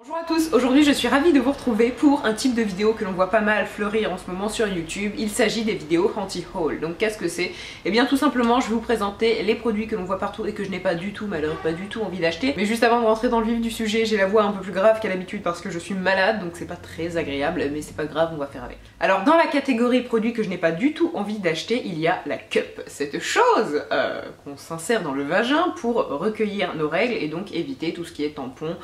Bonjour à tous, aujourd'hui je suis ravie de vous retrouver pour un type de vidéo que l'on voit pas mal fleurir en ce moment sur YouTube. Il s'agit des vidéos anti-haul. Donc qu'est-ce que c'est? Eh bien tout simplement je vais vous présenter les produits que l'on voit partout et que je n'ai pas du tout, malheureusement pas du tout envie d'acheter. Mais juste avant de rentrer dans le vif du sujet, j'ai la voix un peu plus grave qu'à l'habitude parce que je suis malade, donc c'est pas très agréable, mais c'est pas grave, on va faire avec. Alors dans la catégorie produits que je n'ai pas du tout envie d'acheter, il y a la cup. Cette chose qu'on s'insère dans le vagin pour recueillir nos règles et donc éviter tout ce qui est tampons,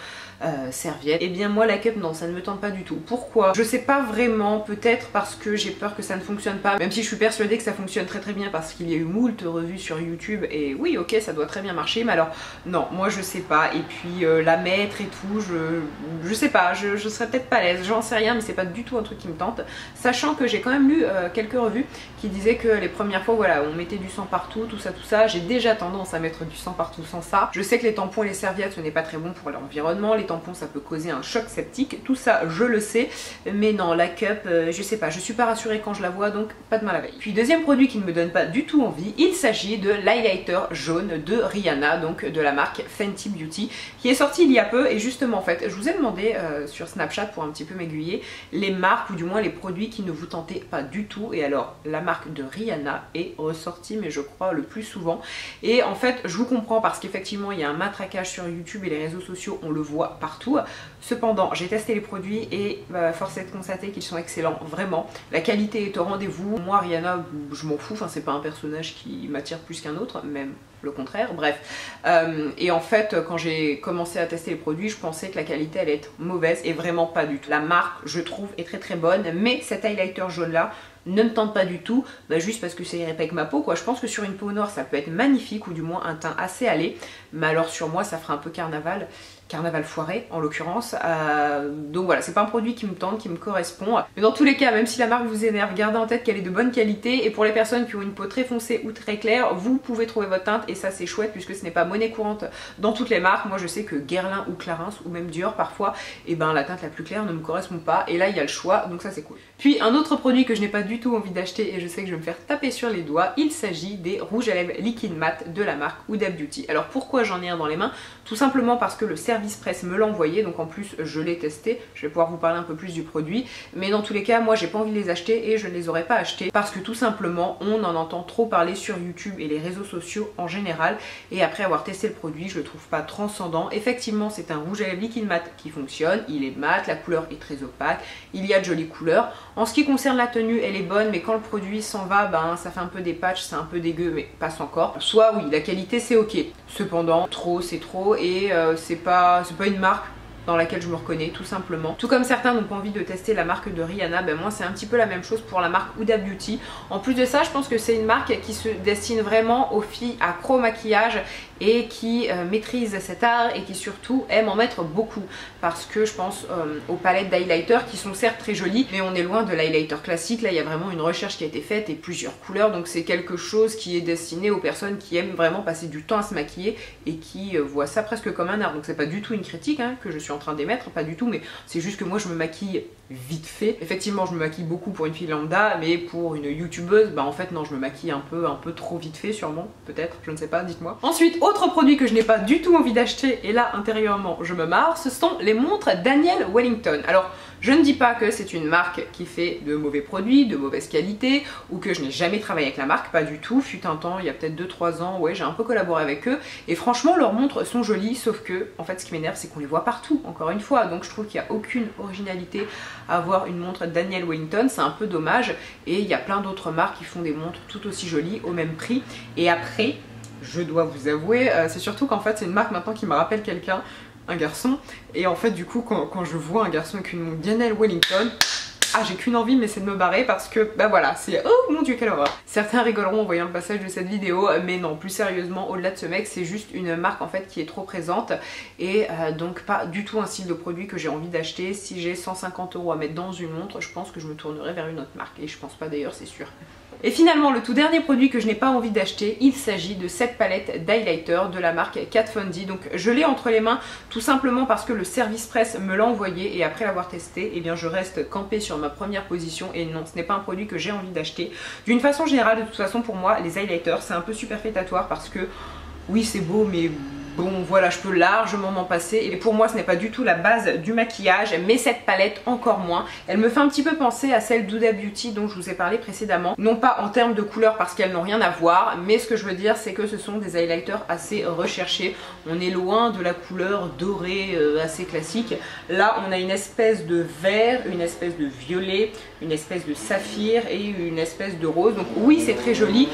serviettes. Et bien moi la cup non, ça ne me tente pas du tout. Pourquoi? Je sais pas vraiment, peut-être parce que j'ai peur que ça ne fonctionne pas, même si je suis persuadée que ça fonctionne très bien parce qu'il y a eu moult revues sur YouTube et oui ok ça doit très bien marcher, mais alors non, moi je sais pas. Et puis la mettre et tout, je sais pas, je serais peut-être pas à l'aise, j'en sais rien, mais c'est pas du tout un truc qui me tente, sachant que j'ai quand même lu quelques revues qui disaient que les premières fois voilà on mettait du sang partout, tout ça, j'ai déjà tendance à mettre du sang partout sans ça. Je sais que les tampons et les serviettes ce n'est pas très bon pour l'environnement, les tampons ça peut causer un choc septique, tout ça je le sais, mais non la cup je sais pas, je suis pas rassurée quand je la vois, donc pas de mal à veille. Puis deuxième produit qui ne me donne pas du tout envie, il s'agit de l'highlighter jaune de Rihanna, donc de la marque Fenty Beauty, qui est sorti il y a peu. Et justement en fait je vous ai demandé sur Snapchat pour un petit peu m'aiguiller les marques ou du moins les produits qui ne vous tentaient pas du tout, et alors la marque de Rihanna est ressortie mais je crois le plus souvent. Et en fait je vous comprends parce qu'effectivement il y a un matraquage sur YouTube et les réseaux sociaux, on le voit partout. Cependant j'ai testé les produits et force est de constater qu'ils sont excellents, vraiment. La qualité est au rendez-vous. Moi Rihanna je m'en fous, enfin c'est pas un personnage qui m'attire plus qu'un autre, même le contraire, bref. Et en fait quand j'ai commencé à tester les produits je pensais que la qualité allait être mauvaise et vraiment pas du tout. La marque je trouve est très bonne, mais cet highlighter jaune là ne me tente pas du tout, juste parce que ça irait pas avec ma peau quoi. Je pense que sur une peau noire ça peut être magnifique, ou du moins un teint assez allé, mais alors sur moi ça fera un peu carnaval foiré en l'occurrence. Donc voilà, c'est pas un produit qui me tente, qui me correspond. Mais dans tous les cas, même si la marque vous énerve, gardez en tête qu'elle est de bonne qualité, et pour les personnes qui ont une peau très foncée ou très claire, vous pouvez trouver votre teinte, et ça c'est chouette puisque ce n'est pas monnaie courante dans toutes les marques. Moi je sais que Guerlain ou Clarins ou même Dior parfois, et ben la teinte la plus claire ne me correspond pas, et là il y a le choix, donc ça c'est cool. Puis un autre produit que je n'ai pas du tout envie d'acheter et je sais que je vais me faire taper sur les doigts, il s'agit des rouges à lèvres liquide mat de la marque Huda Beauty. Alors pourquoi j'en ai un dans les mains? Tout simplement parce que le service presse me l'a envoyé, donc en plus je l'ai testé, je vais pouvoir vous parler un peu plus du produit, mais dans tous les cas moi j'ai pas envie de les acheter et je ne les aurais pas achetés parce que tout simplement on en entend trop parler sur YouTube et les réseaux sociaux en général, et après avoir testé le produit je le trouve pas transcendant. Effectivement c'est un rouge à lèvres liquide mat qui fonctionne, il est mat, la couleur est très opaque, il y a de jolies couleurs. En ce qui concerne la tenue elle est bonne, mais quand le produit s'en va ça fait un peu des patchs, c'est un peu dégueu, mais passe encore. Soit oui la qualité c'est ok, cependant trop c'est trop, et c'est pas une marque dans laquelle je me reconnais tout simplement. Tout comme certains n'ont pas envie de tester la marque de Rihanna, moi c'est un petit peu la même chose pour la marque Huda Beauty. En plus de ça je pense que c'est une marque qui se destine vraiment aux filles accro au maquillage et qui maîtrisent cet art et qui surtout aiment en mettre beaucoup, parce que je pense aux palettes d'highlighter qui sont certes très jolies, mais on est loin de l'highlighter classique. Là il y a vraiment une recherche qui a été faite et plusieurs couleurs, donc c'est quelque chose qui est destiné aux personnes qui aiment vraiment passer du temps à se maquiller et qui voient ça presque comme un art. Donc c'est pas du tout une critique que je suis en train d'émettre, pas du tout, mais c'est juste que moi je me maquille vite fait. Effectivement je me maquille beaucoup pour une fille lambda, mais pour une youtubeuse en fait non, je me maquille un peu trop vite fait sûrement, peut-être, je ne sais pas, dites-moi. Ensuite autre produit que je n'ai pas du tout envie d'acheter, et là intérieurement je me marre, ce sont les montres Daniel Wellington. Alors je ne dis pas que c'est une marque qui fait de mauvais produits, de mauvaise qualité, ou que je n'ai jamais travaillé avec la marque, pas du tout. Fut un temps, il y a peut-être 2-3 ans, ouais j'ai un peu collaboré avec eux, et franchement leurs montres sont jolies, sauf que en fait ce qui m'énerve c'est qu'on les voit partout, encore une fois, donc je trouve qu'il n'y a aucune originalité à avoir une montre Daniel Wellington, c'est un peu dommage, et il y a plein d'autres marques qui font des montres tout aussi jolies au même prix. Et après je dois vous avouer, c'est surtout qu'en fait c'est une marque maintenant qui me rappelle quelqu'un, un garçon, et en fait du coup quand je vois un garçon avec une montre Daniel Wellington, j'ai qu'une envie, mais c'est de me barrer parce que voilà, c'est oh mon dieu quelle horreur. Certains rigoleront en voyant le passage de cette vidéo, mais non, plus sérieusement, au-delà de ce mec, c'est juste une marque en fait qui est trop présente, et donc pas du tout un style de produit que j'ai envie d'acheter. Si j'ai 150 € à mettre dans une montre, je pense que je me tournerai vers une autre marque, et je pense pas d'ailleurs, c'est sûr. Et finalement le tout dernier produit que je n'ai pas envie d'acheter, il s'agit de cette palette d'highlighter de la marque Kat Von D. Donc je l'ai entre les mains tout simplement parce que le service presse me l'a envoyé, et après l'avoir testé, je reste campée sur ma première position, et non, ce n'est pas un produit que j'ai envie d'acheter. D'une façon générale, de toute façon pour moi les highlighters c'est un peu superfétatoire, parce que oui c'est beau, mais bon voilà, je peux largement m'en passer et pour moi ce n'est pas du tout la base du maquillage, mais cette palette encore moins. Elle me fait un petit peu penser à celle d'Huda Beauty dont je vous ai parlé précédemment, non pas en termes de couleur parce qu'elles n'ont rien à voir, mais ce que je veux dire c'est que ce sont des highlighters assez recherchés. On est loin de la couleur dorée assez classique. Là on a une espèce de vert, une espèce de violet, une espèce de saphir et une espèce de rose. Donc oui c'est très joli,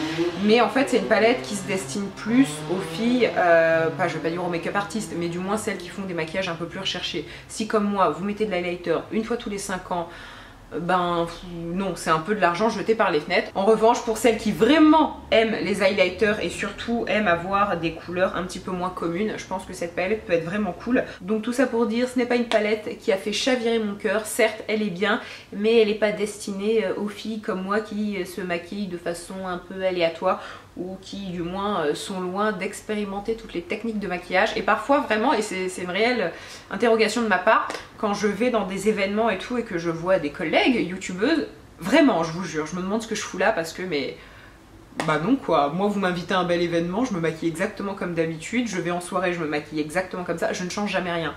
mais en fait c'est une palette qui se destine plus aux filles, pas je vais pas dire aux make-up artistes, mais du moins celles qui font des maquillages un peu plus recherchés. Si comme moi vous mettez de l'highlighter une fois tous les 5 ans, ben non, c'est un peu de l'argent jeté par les fenêtres. En revanche, pour celles qui vraiment aiment les highlighters et surtout aiment avoir des couleurs un petit peu moins communes, je pense que cette palette peut être vraiment cool. Donc tout ça pour dire, ce n'est pas une palette qui a fait chavirer mon cœur. Certes elle est bien, mais elle n'est pas destinée aux filles comme moi qui se maquillent de façon un peu aléatoire ou qui du moins sont loin d'expérimenter toutes les techniques de maquillage. Et parfois vraiment, et c'est une réelle interrogation de ma part, quand je vais dans des événements et tout et que je vois des collègues youtubeuses, vraiment je vous jure, je me demande ce que je fous là parce que mais... Bah non quoi, moi vous m'invitez à un bel événement, je me maquille exactement comme d'habitude, je vais en soirée, je me maquille exactement comme ça, je ne change jamais rien.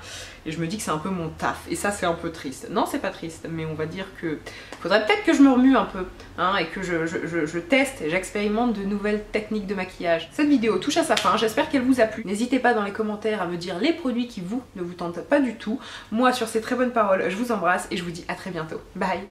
Et je me dis que c'est un peu mon taf, et ça c'est un peu triste. Non c'est pas triste, mais on va dire que faudrait peut-être que je me remue un peu, hein, et que je teste, j'expérimente de nouvelles techniques de maquillage. Cette vidéo touche à sa fin, j'espère qu'elle vous a plu. N'hésitez pas dans les commentaires à me dire les produits qui ne vous tentent pas du tout. Moi sur ces très bonnes paroles, je vous embrasse et je vous dis à très bientôt. Bye.